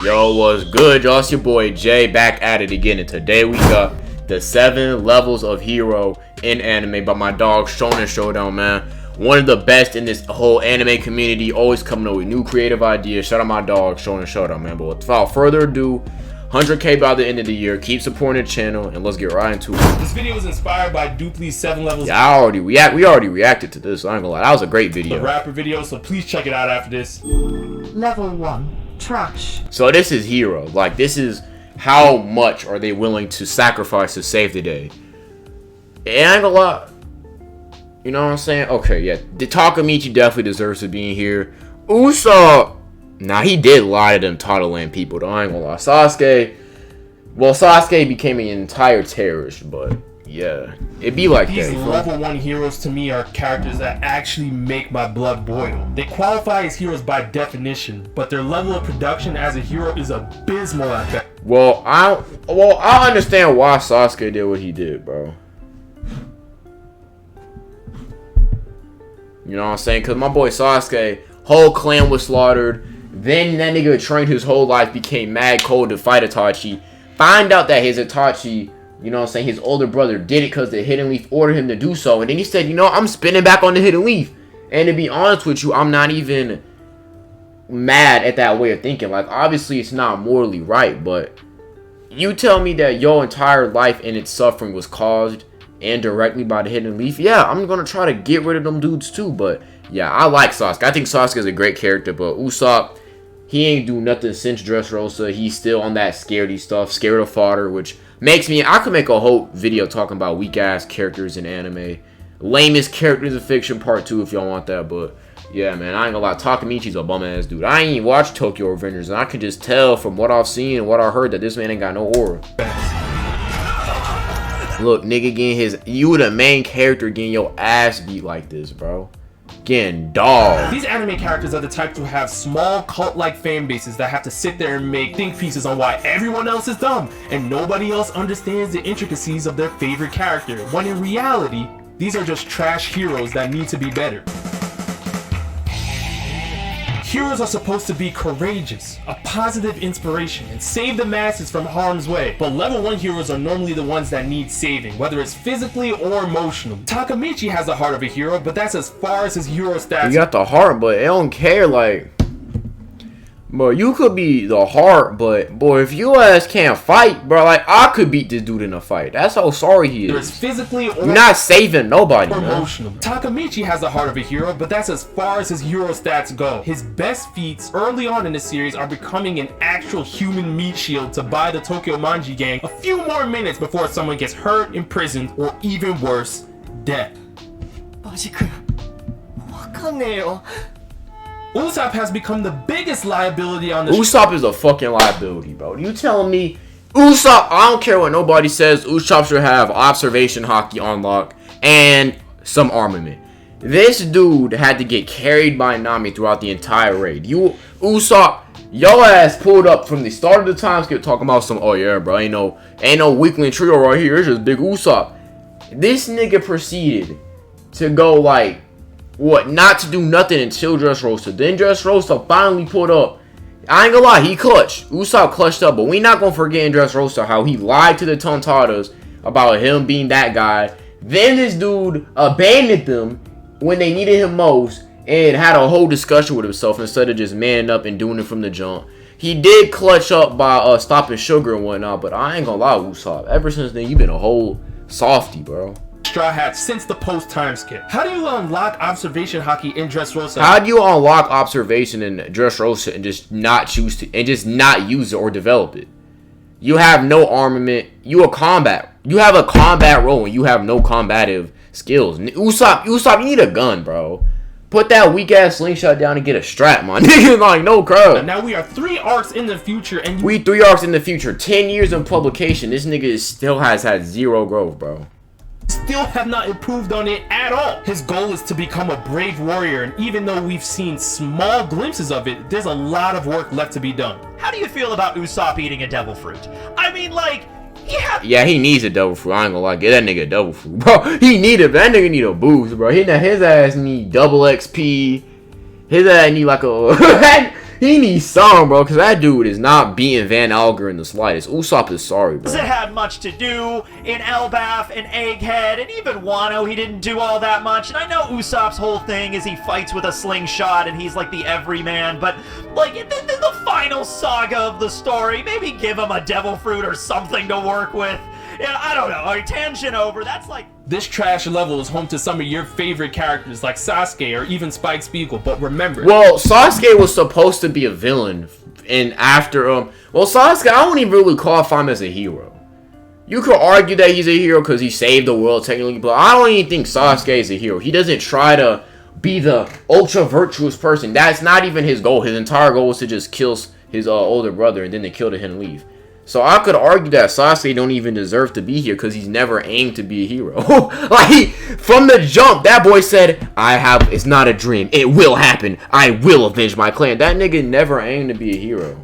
Yo, what's good, y'all? It's your boy Jay back at it again, and today we got the 7 levels of hero in anime by my dog Shonen Showdown, man. One of the best in this whole anime community, always coming up with new creative ideas. Shout out my dog Shonen Showdown, man. But without further ado, 100K by the end of the year. Keep supporting the channel, and let's get right into it. This video was inspired by Dupley's 7 levels. Yeah, we already reacted to this. So I ain't gonna lie, that was a great video. The rapper video, so please check it out after this. Level 1. Trash. So this is hero. Like, this is how much are they willing to sacrifice to save the day. And I ain't gonna lie. You know what I'm saying? Okay, yeah. The Takamichi definitely deserves to be in here. Usopp. Nah, he did lie to them Tataland people, though. I ain't gonna lie. Sasuke. Well, Sasuke became an entire terrorist, but yeah. It be like These that. These level 1 heroes to me are characters that actually make my blood boil. They qualify as heroes by definition, but their level of production as a hero is abysmal at best. Well, I understand why Sasuke did what he did, bro. You know what I'm saying? Because my boy Sasuke, whole clan was slaughtered. Then that nigga trained his whole life, became mad cold to fight Itachi. Find out that his Itachi, you know what I'm saying, his older brother did it because the Hidden Leaf ordered him to do so. And then he said, you know, I'm spinning back on the Hidden Leaf. And to be honest with you, I'm not even mad at that way of thinking. Like, obviously, it's not morally right. But you tell me that your entire life and its suffering was caused indirectly by the Hidden Leaf. Yeah, I'm going to try to get rid of them dudes too. But yeah, I like Sasuke. I think Sasuke is a great character. But Usopp, he ain't do nothing since Dressrosa. He's still on that scaredy stuff, scared of fodder, which makes me, I could make a whole video talking about weak ass characters in anime. Lamest characters in fiction part 2 if y'all want that. But yeah, man, I ain't gonna lie, Takamichi's a bum ass dude. I ain't even watched Tokyo Revengers, and I can just tell from what I've seen and what I heard that this man ain't got no aura. Look, nigga, getting you the main character getting your ass beat like this, bro. Getting dog. These anime characters are the type to have small cult-like fan bases that have to sit there and make think pieces on why everyone else is dumb and nobody else understands the intricacies of their favorite character, when in reality, these are just trash heroes that need to be better. Heroes are supposed to be courageous, a positive inspiration, and save the masses from harm's way. But level 1 heroes are normally the ones that need saving, whether it's physically or emotionally. Takamichi has the heart of a hero, but that's as far as his hero stats. You got the heart, but it don't care, like, bro, you could be the heart, but boy, if your ass can't fight, bro, like, I could beat this dude in a fight. That's how sorry he is. There's physically or you're not saving nobody, man. Emotionally. Takamichi has the heart of a hero, but that's as far as his hero stats go. His best feats early on in the series are becoming an actual human meat shield to buy the Tokyo Manji gang a few more minutes before someone gets hurt, imprisoned, or even worse, dead. Usopp has become the biggest liability on the Usopp is a fucking liability, bro. You telling me Usopp, I don't care what nobody says, Usopp should have observation haki on lock and some armament. This dude had to get carried by Nami throughout the entire raid. Usopp, your ass pulled up from the start of the time skip talking about some, oh yeah, bro, ain't no weakling trio right here, it's just big Usopp. This nigga proceeded to go like, what, not to do nothing until Dressrosa. Then Dressrosa finally pulled up. I ain't gonna lie, he clutched. Usopp clutched up, but we not gonna forget in Dressrosa how he lied to the Tontadas about him being that guy. Then this dude abandoned them when they needed him most and had a whole discussion with himself instead of just manning up and doing it from the jump. He did clutch up by stopping Sugar and whatnot, but I ain't gonna lie, Usopp, ever since then, you been a whole softy, bro. Straw Hat since the post time skip. How do you unlock observation haki in Dressrosa? How do you unlock observation in Dressrosa and just not choose to and just not use it or develop it? You have no armament. You have a combat role and you have no combative skills. Usopp, you need a gun, bro. Put that weak ass slingshot down and get a strap, man. Nigga, like, no crap. Now we are 3 arcs in the future, and we 3 arcs in the future. 10 years in publication. This nigga still has had 0 growth, bro. Still have not improved on it at all. His goal is to become a brave warrior, and even though we've seen small glimpses of it, there's a lot of work left to be done. How do you feel about Usopp eating a devil fruit? I mean, like, yeah, he needs a devil fruit. I ain't gonna lie, get that nigga a devil fruit, bro. He need it. That nigga need a boost, bro. His ass need double XP. His ass need like a He needs some, bro, because that dude is not being Van Alger in the slightest. Usopp is sorry, bro. It had much to do in Elbaf and Egghead, and even Wano, he didn't do all that much. And I know Usopp's whole thing is he fights with a slingshot and he's like the everyman, but like in the final saga of the story, maybe give him a devil fruit or something to work with. Yeah, I don't know. A tangent over. That's like. This trash level is home to some of your favorite characters like Sasuke or even Spike Spiegel, but remember. Well, Sasuke was supposed to be a villain, and after well, Sasuke, I don't even really qualify him as a hero. You could argue that he's a hero because he saved the world technically, but I don't even think Sasuke is a hero. He doesn't try to be the ultra virtuous person. That's not even his goal. His entire goal was to just kill his older brother and then to kill him and leave. So I could argue that Sasuke don't even deserve to be here because he's never aimed to be a hero. Like, from the jump, that boy said, it's not a dream. It will happen. I will avenge my clan. That nigga never aimed to be a hero.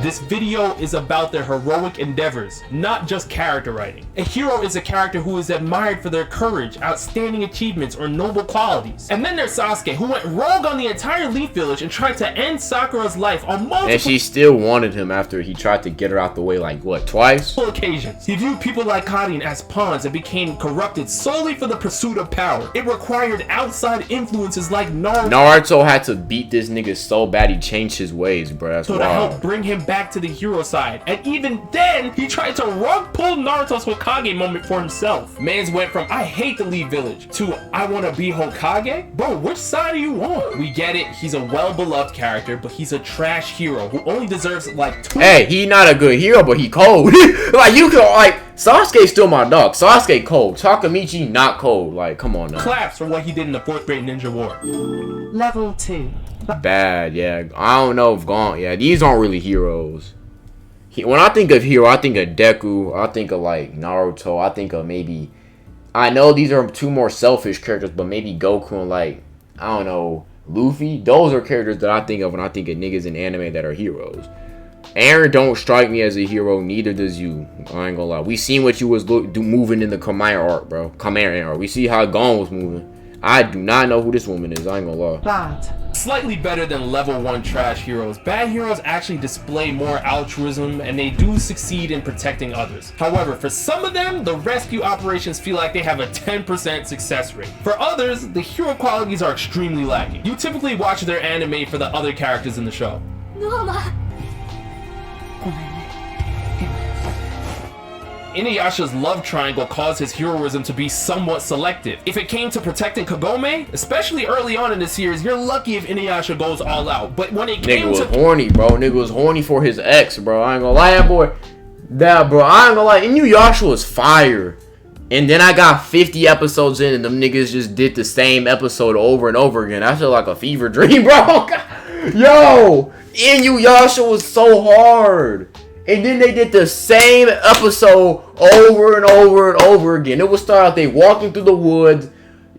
This video is about their heroic endeavors, not just character writing. A hero is a character who is admired for their courage, outstanding achievements, or noble qualities. And then there's Sasuke, who went rogue on the entire Leaf Village and tried to end Sakura's life on multiple and she still wanted him after he tried to get her out the way, like, what, twice? occasions. He viewed people like Karin as pawns and became corrupted solely for the pursuit of power. It required outside influences like Naruto had to beat this nigga so bad he changed his ways, bro. That's wild. To help bring him back to the hero side, and even then he tried to rug pull Naruto's Hokage moment for himself. Mans went from I hate the Leaf Village to I want to be Hokage. Bro, which side are you on? We get it, he's a well-beloved character, but he's a trash hero who only deserves like 2. Hey, he not a good hero, but he cold. Like, you can, like, Sasuke's still my dog. Sasuke cold. Takamichi not cold. Like, come on now. Claps for what he did in the 4th grade ninja war. Level 2. Bad, yeah. I don't know if yeah, these aren't really heroes. When I think of hero, I think of Deku. I think of like Naruto. I think of maybe, I know these are 2 more selfish characters, but maybe Goku and like, I don't know, Luffy. Those are characters that I think of when I think of niggas in anime that are heroes. Aaron don't strike me as a hero, neither does you. I ain't gonna lie. We seen what you was moving in the Khmer arc, bro. Khmer arc. We see how Gon was moving. I do not know who this woman is. I ain't gonna lie. Bad. Slightly better than level 1 trash heroes, bad heroes actually display more altruism and they do succeed in protecting others. However, for some of them, the rescue operations feel like they have a 10% success rate. For others, the hero qualities are extremely lacking. You typically watch their anime for the other characters in the show. Inuyasha's love triangle caused his heroism to be somewhat selective. If it came to protecting Kagome, especially early on in the series, you're lucky if Inuyasha goes all out. But when it came to... Nigga was horny, bro. Nigga was horny for his ex, bro. I ain't gonna lie, that boy. Bro, I ain't gonna lie. Inuyasha was fire. And then I got 50 episodes in and them niggas just did the same episode over and over again. I feel like a fever dream, bro. Yo! Inuyasha was so hard. And then they did the same episode over and over and over again. It would start out they walking through the woods.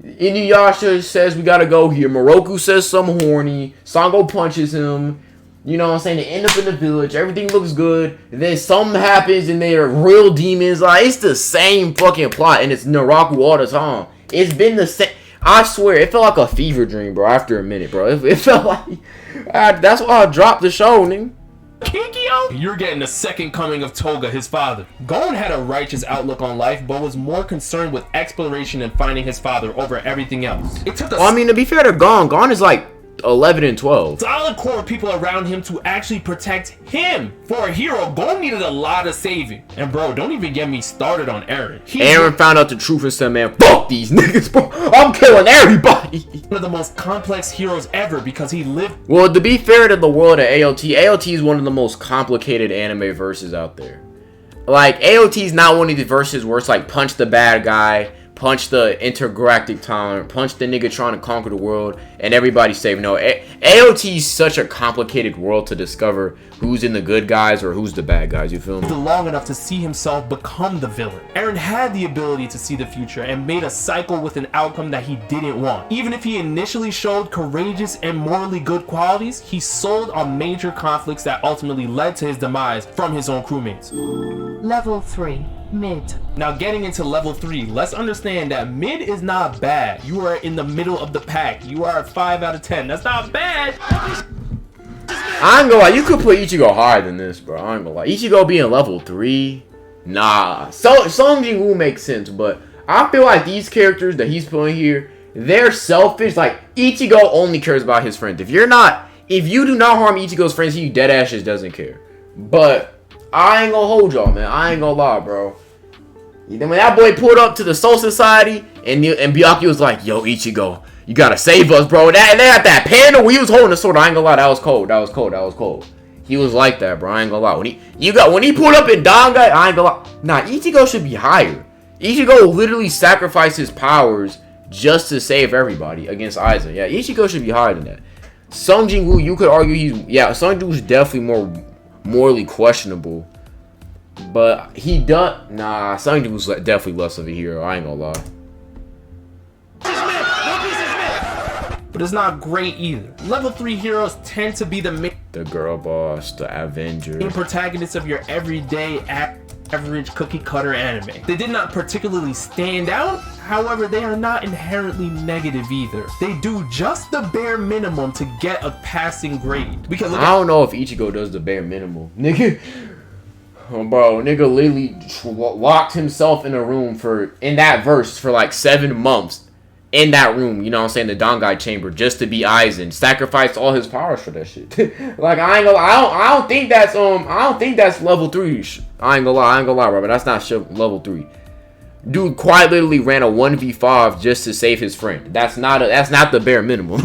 Inuyasha says we gotta go here. Moroku says something horny. Sango punches him. You know what I'm saying? They end up in the village. Everything looks good. And then something happens and they are real demons. Like, it's the same fucking plot. And it's Naraku all the time. It's been the same. I swear, it felt like a fever dream, bro, after a minute, bro. It felt like... that's why I dropped the show, nigga. Kikyo? You're getting the second coming of Toga, his father. Gon had a righteous outlook on life, but was more concerned with exploration and finding his father over everything else. It took I mean, to be fair to Gon is like 11 and 12. Solid core of people around him to actually protect him. For a hero, Gon needed a lot of saving. And bro, don't even get me started on Eren. Eren found out the truth and said, man, fuck these niggas, bro. I'm killing everybody. One of the most complex heroes ever because he lived... Well, to be fair to the world of AOT is one of the most complicated anime verses out there. Like, AOT is not one of the verses where it's like punch the bad guy, punch the intergalactic tyrant, punch the nigga trying to conquer the world, and everybody's safe. No, AOT is such a complicated world to discover who's in the good guys or who's the bad guys, you feel me? Long enough to see himself become the villain. Eren had the ability to see the future and made a cycle with an outcome that he didn't want. Even if he initially showed courageous and morally good qualities, he sold on major conflicts that ultimately led to his demise from his own crewmates. Level 3. Mid. Now getting into level 3, let's understand that mid is not bad. You are in the middle of the pack. You are a 5 out of 10. That's not bad. I ain't gonna lie, you could put Ichigo higher than this, bro. I ain't gonna lie. Ichigo being level 3, nah. So Sung Jin-woo makes sense, but I feel like these characters that he's putting here, they're selfish. Like, Ichigo only cares about his friends. If you do not harm Ichigo's friends, he dead ass just doesn't care. But I ain't gonna hold y'all, man. I ain't gonna lie, bro. Then when that boy pulled up to the Soul Society, and Byakuya was like, "Yo, Ichigo, you gotta save us, bro." They had that panel where he was holding the sword. I ain't gonna lie, that was cold. That was cold. He was like that, bro. I ain't gonna lie. When he pulled up in Dangai, I ain't gonna lie. Nah, Ichigo should be higher. Ichigo literally sacrificed his powers just to save everybody against Aizen. Yeah, Ichigo should be higher than that. Sung Jin-woo, you could argue Sung Jin-woo's definitely more morally questionable. But Sung Jin-woo's definitely less of a hero. I ain't gonna lie. But it's not great either. Level 3 heroes tend to be the girl boss, the Avenger, protagonists of your everyday average cookie cutter anime. They did not particularly stand out. However, they are not inherently negative either. They do just the bare minimum to get a passing grade. Because I don't know if Ichigo does the bare minimum, nigga. Oh, bro, nigga literally locked himself in a room in that verse for like 7 months. In that room, you know what I'm saying, the Dangai chamber, just to be Aizen, sacrificed all his powers for that shit. Like, I don't think that's level 3. I ain't gonna lie, bro, but that's not level 3. Dude quite literally ran a 1v5 just to save his friend. That's not the bare minimum.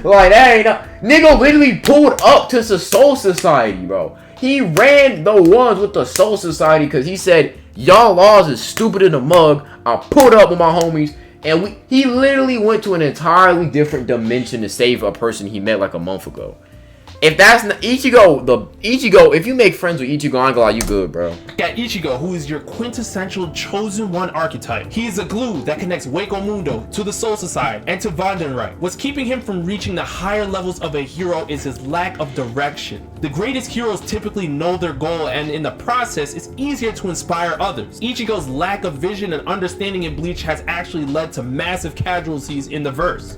Like, that ain't nigga literally pulled up to the Soul Society, bro. He ran the ones with the Soul Society because he said, "Y'all laws is stupid in the mug. I pulled up with my homies." And he literally went to an entirely different dimension to save a person he met like a month ago. If that's not Ichigo, if you make friends with Ichigo, I ain't gonna lie, you good, bro. Got Ichigo, who is your quintessential chosen one archetype. He is a glue that connects Wako Mundo to the Soul Society and to Vandenreich. What's keeping him from reaching the higher levels of a hero is his lack of direction. The greatest heroes typically know their goal, and in the process, it's easier to inspire others. Ichigo's lack of vision and understanding in Bleach has actually led to massive casualties in the verse.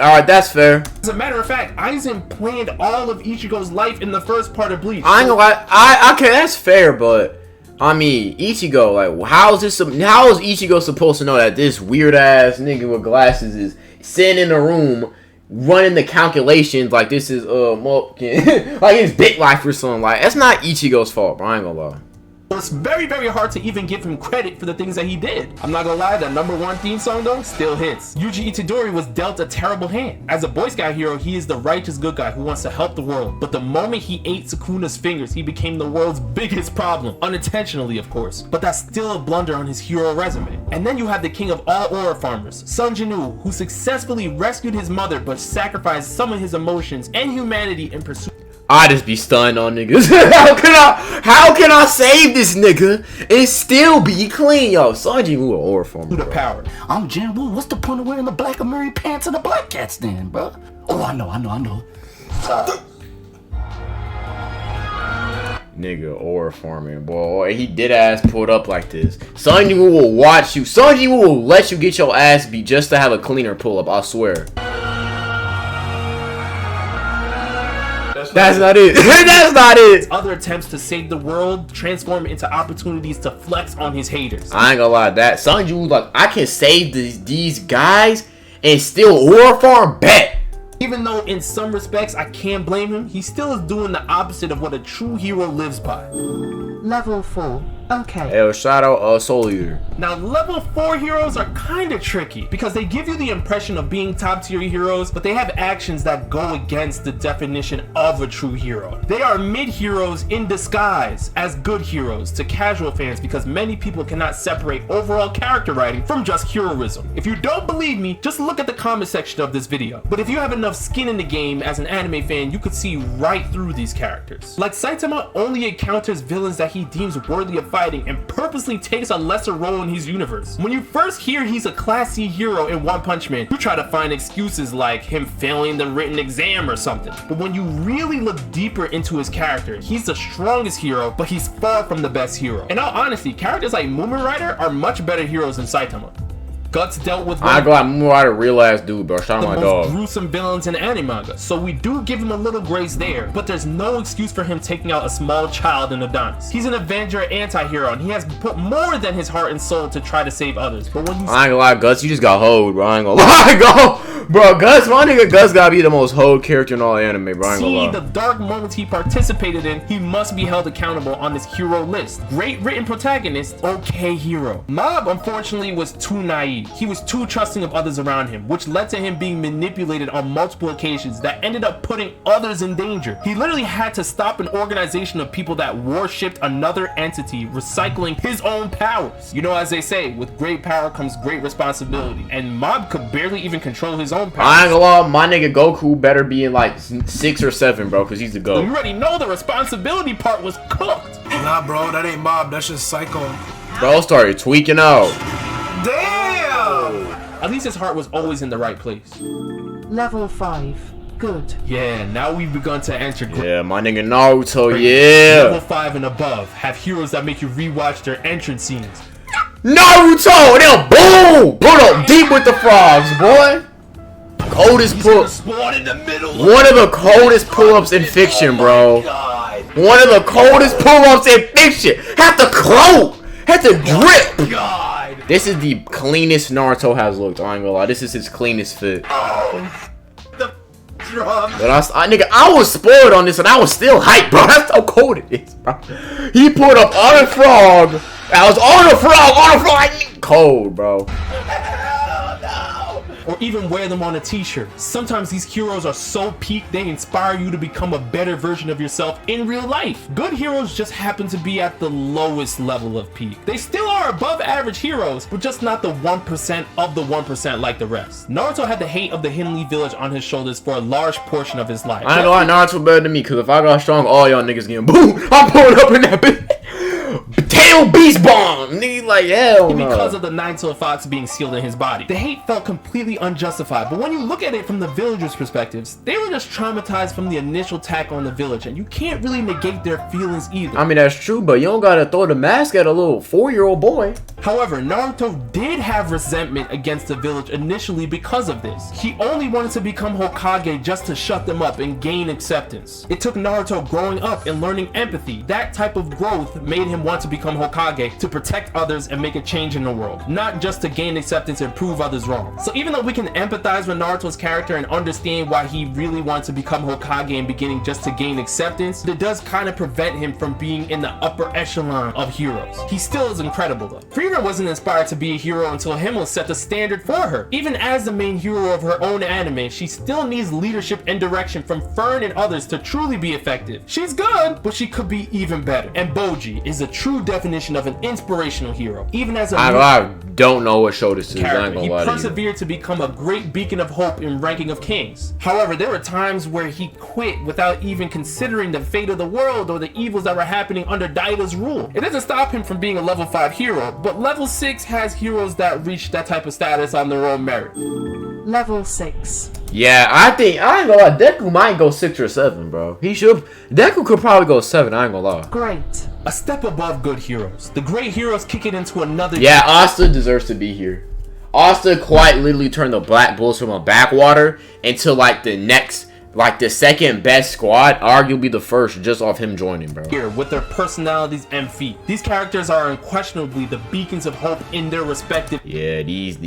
Alright, that's fair. As a matter of fact, Aizen planned all of Ichigo's life in the first part of Bleach. I ain't gonna lie, okay, that's fair, but I mean, Ichigo, like, how is Ichigo supposed to know that this weird ass nigga with glasses is sitting in a room running the calculations like this is like it's Bit Life or something? Like, that's not Ichigo's fault, bro. I ain't gonna lie. It's very, very hard to even give him credit for the things that he did. I'm not gonna lie, that #1 theme song though still hits. Yuji Itadori was dealt a terrible hand. As a Boy Scout hero, he is the righteous good guy who wants to help the world. But the moment he ate Sukuna's fingers, he became the world's biggest problem. Unintentionally, of course. But that's still a blunder on his hero resume. And then you have the king of all ore farmers, Sung Jin-woo, who successfully rescued his mother but sacrificed some of his emotions and humanity in pursuit. I just be stunned on niggas. How can I save this nigga and still be clean, yo? Sung Jin-woo, or for me, the power. I'm Jin-woo. What's the point of wearing the black Amiri pants and the black cats then, bro? Oh, I know. Nigga, or farming, boy. He did ass pulled up like this. Sung Jin-woo will watch you. Sung Jin-woo will let you get your ass beat just to have a cleaner pull up. I swear. That's not it. That's not it. Other attempts to save the world transform into opportunities to flex on his haters. I ain't gonna lie, that Sung Jin-woo like, I can save these guys and still ore farm bet. Even though in some respects I can't blame him, he still is doing the opposite of what a true hero lives by. Level 4. Okay. El Shadow Soul Eater. Now, level 4 heroes are kind of tricky because they give you the impression of being top tier heroes, but they have actions that go against the definition of a true hero. They are mid heroes in disguise as good heroes to casual fans because many people cannot separate overall character writing from just heroism. If you don't believe me, just look at the comment section of this video. But if you have enough skin in the game as an anime fan, you could see right through these characters. Like, Saitama only encounters villains that he deems worthy of fighting and purposely takes a lesser role in his universe. When you first hear he's a Class C hero in One Punch Man, you try to find excuses like him failing the written exam or something. But when you really look deeper into his character, he's the strongest hero, but he's far from the best hero. In all honesty, characters like Moomin Rider are much better heroes than Saitama. Guts dealt with I got more out of real ass dude, bro. Shout out my the dog. most gruesome villains in anime manga, so we do give him a little grace there, but there's no excuse for him taking out a small child in Adonis. He's an Avenger anti-hero, and he has put more than his heart and soul to try to save others. But when he's I ain't gonna lie, Guts, you just got hoed, bro. I ain't gonna lie, bro. Guts, my nigga Guts gotta be the most hoed character in all anime, bro. I ain't gonna lie. the dark moments he participated in, he must be held accountable on this hero list. Great written protagonist, okay hero. Mob, unfortunately, was too naive. He was too trusting of others around him, which led to him being manipulated on multiple occasions that ended up putting others in danger. He literally had to stop an organization of people that worshipped another entity, recycling his own powers. You know, as they say, with great power comes great responsibility, and Mob could barely even control his own powers. I ain't gonna lie, my nigga Goku better be in like 6 or 7, bro, because he's the GOAT. You already know the responsibility part was cooked. Nah, bro, that ain't Mob. That's just Psycho. Bro started tweaking out. Damn! At least his heart was always in the right place. Level 5. Good. Yeah, now we've begun to enter Yeah, my nigga Naruto, Level yeah. 5 and above have heroes that make you rewatch their entrance scenes. Naruto, they'll boom! Put up deep with the frogs, boy. Coldest pull. Spawn in the middle. One of the coldest pull-ups in fiction, bro. One of the coldest pull-ups in fiction. Have to cloak. Have to drip. God. This is the cleanest Naruto has looked. I ain't gonna lie. This is his cleanest fit. The drum. But I was spoiled on this, and I was still hyped, bro. That's how cold it is, bro. He put up on a frog. I was on a frog. Cold, bro. Or even wear them on a t-shirt. Sometimes these heroes are so peak they inspire you to become a better version of yourself in real life. Good heroes just happen to be at the lowest level of peak. They still are above average heroes, but just not the 1% of the 1% like the rest. Naruto had the hate of the Hinley village on his shoulders for a large portion of his life. I ain't gonna lie, Naruto better than me, cause if I got strong, all y'all niggas getting boom. I'm pulling up in that bitch. Tail beast bomb, nigga, like hell no. Because of the nine-tailed fox being sealed in his body. The hate felt completely unjustified, but when you look at it from the villagers' perspectives, they were just traumatized from the initial attack on the village, and you can't really negate their feelings either. I mean, that's true, but you don't gotta throw the mask at a little 4-year-old boy. However, Naruto did have resentment against the village initially because of this. He only wanted to become Hokage just to shut them up and gain acceptance. It took Naruto growing up and learning empathy. That type of growth made him want to become Hokage to protect others and make a change in the world, not just to gain acceptance and prove others wrong. So even though we can empathize with Naruto's character and understand why he really wants to become Hokage in beginning just to gain acceptance, it does kind of prevent him from being in the upper echelon of heroes. He still is incredible though. Frieren wasn't inspired to be a hero until Himmel set the standard for her. Even as the main hero of her own anime, she still needs leadership and direction from Fern and others to truly be effective. She's good, but she could be even better. And Boji is a true definition of an inspirational hero. Even as a I don't know what show this is. I ain't character, gonna he lie to you. persevered to become a great beacon of hope in ranking of kings. However, there were times where he quit without even considering the fate of the world or the evils that were happening under Daida's rule. It doesn't stop him from being a level 5 hero, but level 6 has heroes that reach that type of status on their own merit. Level 6. Yeah, I ain't gonna lie, Deku might go 6 or 7, bro. Deku could probably go 7, I ain't gonna lie. Great. A step above good heroes. The great heroes kick it into another. Yeah, Asta deserves to be here. Asta quite literally turned the Black Bulls from a backwater into like the second best squad, arguably the first, just off him joining, bro. Here with their personalities and feet. These characters are unquestionably the beacons of hope in their respective. Yeah, these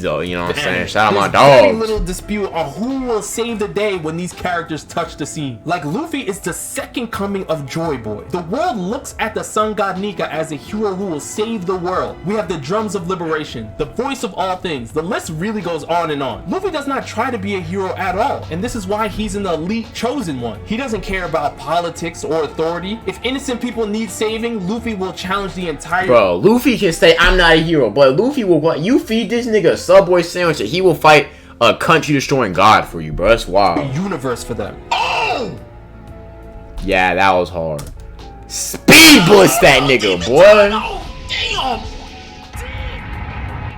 are, you know what I'm saying? Shout out my There's very dogs. little dispute on who will save the day when these characters touch the scene. Like Luffy is the second coming of Joy Boy. The world looks at the Sun God Nika as a hero who will save the world. We have the drums of liberation, the voice of all things. The list really goes on and on. Luffy does not try to be a hero at all, and this is why he's an elite chosen one. He doesn't care about politics or authority. If innocent people need saving, Luffy will challenge the entire. Bro, Luffy can say I'm not a hero, but Luffy will want you feed this nigga a Subway sandwich and he will fight a country destroying god for you, bro. That's wild. Universe for them. Yeah, that was hard. Speed blitz that nigga, boy.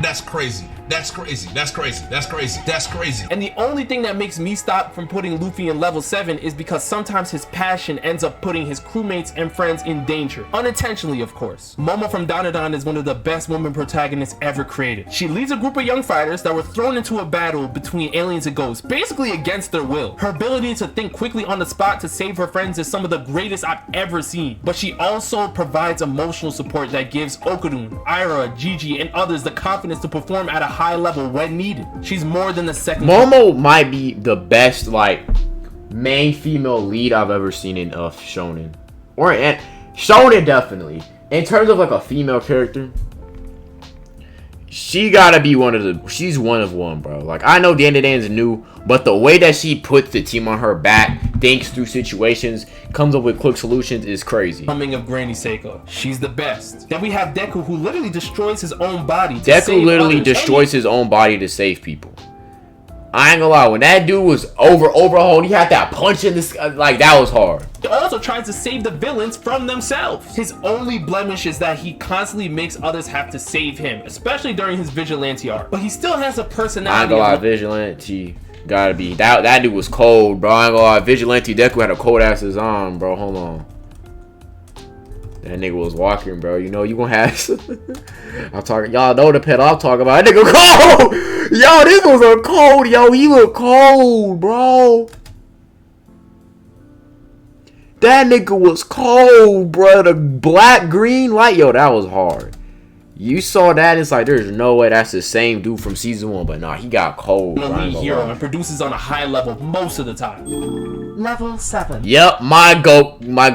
That's crazy. That's crazy. That's crazy. That's crazy. That's crazy. And the only thing that makes me stop from putting Luffy in level 7 is because sometimes his passion ends up putting his crewmates and friends in danger. Unintentionally, of course. Momo from Dandadan is one of the best woman protagonists ever created. She leads a group of young fighters that were thrown into a battle between aliens and ghosts, basically against their will. Her ability to think quickly on the spot to save her friends is some of the greatest I've ever seen. But she also provides emotional support that gives Okudun, Ira, Gigi, and others the confidence to perform at a high level when needed. She's more than the second. Momo might be the best like main female lead I've ever seen in shonen, or and shonen definitely. In terms of like a female character, she gotta be she's one of one, bro. Like, I know Dandadan's new, but the way that she puts the team on her back, thinks through situations, comes up with quick solutions is crazy. Coming of Granny Seiko, she's the best. Then we have Deku, who literally destroys his own body. Deku literally destroys his own body to save people. I ain't gonna lie, when that dude was overhauled, he had that punch in this, like, that was hard. He also tries to save the villains from themselves. His only blemish is that he constantly makes others have to save him, especially during his vigilante arc. But he still has a personality. I ain't gonna lie, vigilante gotta be that dude was cold, bro. I ain't gonna lie, vigilante Deku had a cold ass design, bro. Hold on. That nigga was walking, bro. You know you gonna have. I'm talking. Y'all know the pet I'm talking about. That nigga cold. Yo, this was a cold. Yo, he look cold, bro. That nigga was cold, bro. The black green light. Yo, that was hard. You saw that, it's like there's no way that's the same dude from season 1, but nah, he got cold. Elite hero and produces on a high level most of the time. Level 7. Yep, my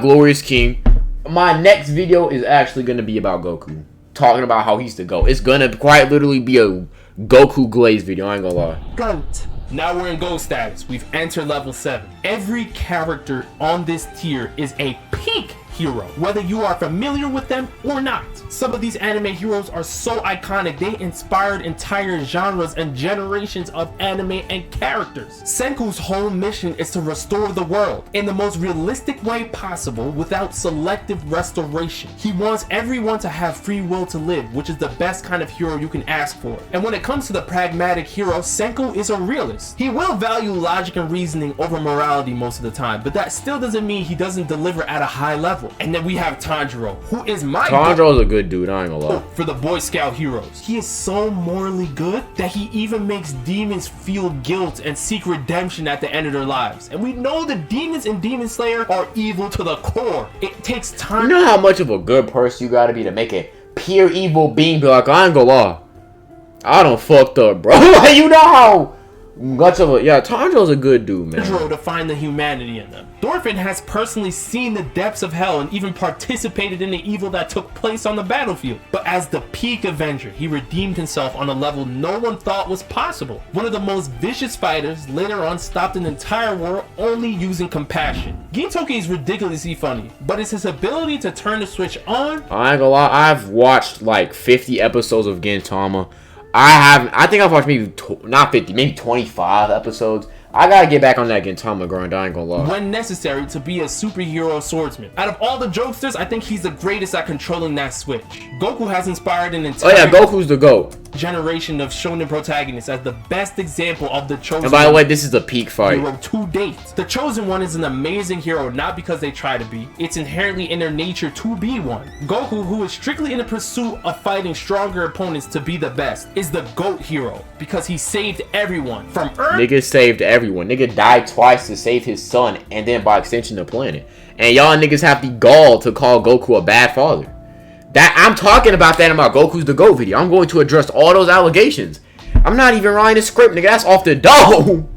glorious king. My next video is actually gonna be about Goku, talking about how he's the GOAT. It's gonna quite literally be a Goku Glaze video. I ain't gonna lie. GOAT. Now we're in GOAT status. We've entered level 7. Every character on this tier is a peak hero, whether you are familiar with them or not. Some of these anime heroes are so iconic, they inspired entire genres and generations of anime and characters. Senku's whole mission is to restore the world in the most realistic way possible without selective restoration. He wants everyone to have free will to live, which is the best kind of hero you can ask for. And when it comes to the pragmatic hero, Senku is a realist. He will value logic and reasoning over morality most of the time, but that still doesn't mean he doesn't deliver at a high level. And then we have Tanjiro, who is my Tanjiro's a good dude, I ain't gonna lie. For the Boy Scout heroes. He is so morally good that he even makes demons feel guilt and seek redemption at the end of their lives. And we know the demons in Demon Slayer are evil to the core. It takes time. You know how much of a good person you gotta be to make a pure evil being be like, I ain't gonna lie, I done fucked up, bro. You know how much of a, yeah, Tanjiro's a good dude, man. Tanjiro to find the humanity in them. Thorfinn has personally seen the depths of hell and even participated in the evil that took place on the battlefield. But as the peak Avenger, he redeemed himself on a level no one thought was possible. One of the most vicious fighters, later on stopped an entire war only using compassion. Gintoki is ridiculously funny, but it's his ability to turn the switch on. I ain't gonna lie, I've watched like 50 episodes of Gintama. I think I've watched maybe not 50, maybe 25 episodes. I gotta get back on that Gintama grind, I ain't gonna lie. When necessary to be a superhero swordsman. Out of all the jokesters, I think he's the greatest at controlling that switch. Goku has inspired an entire Goku's the GOAT. Generation of shonen protagonists as the best example of the chosen. And by the way, this is a peak fight. Hero to date. The chosen one is an amazing hero, not because they try to be. It's inherently in their nature to be one. Goku, who is strictly in the pursuit of fighting stronger opponents to be the best, is the GOAT hero because he saved everyone from Earth. Nigga saved everyone. Nigga died twice to save his son and then by extension the planet. And y'all niggas have the gall to call Goku a bad father. That I'm talking about that in my Goku's the GOAT video. I'm going to address all those allegations. I'm not even writing a script, nigga. That's off the dome.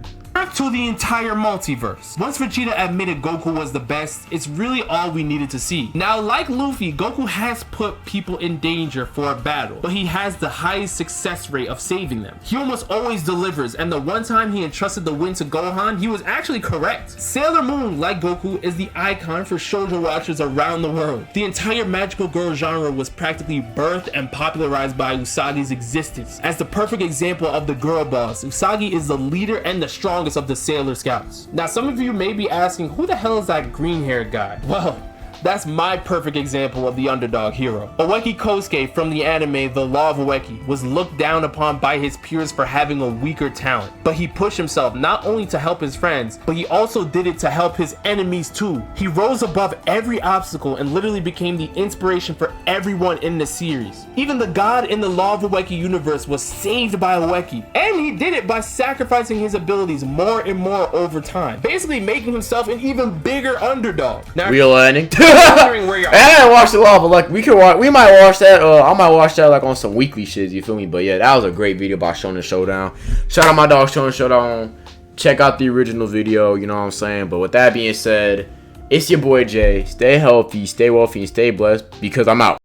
To the entire multiverse. Once Vegeta admitted Goku was the best, it's really all we needed to see. Now, like Luffy, Goku has put people in danger for a battle, but he has the highest success rate of saving them. He almost always delivers, and the one time he entrusted the win to Gohan, he was actually correct. Sailor Moon, like Goku, is the icon for shoujo watchers around the world. The entire magical girl genre was practically birthed and popularized by Usagi's existence. As the perfect example of the girl boss, Usagi is the leader and the strongest of the Sailor Scouts. Now, some of you may be asking, who the hell is that green-haired guy? Well, That's my perfect example of the underdog hero. Oweki Kosuke from the anime The Law of Oweki was looked down upon by his peers for having a weaker talent, but he pushed himself not only to help his friends, but he also did it to help his enemies too. He rose above every obstacle and literally became the inspiration for everyone in the series. Even the god in the Law of Oweki universe was saved by Oweki, and he did it by sacrificing his abilities more and more over time, basically making himself an even bigger underdog. Now, Real ending. wondering where you're I haven't watched the Law, but like we might watch that. I might watch that like on some weekly shit. You feel me? But yeah, that was a great video about Shonen Showdown. Shout out my dog Shonen Showdown. Check out the original video. You know what I'm saying? But with that being said, it's your boy Jay. Stay healthy, stay wealthy, and stay blessed because I'm out.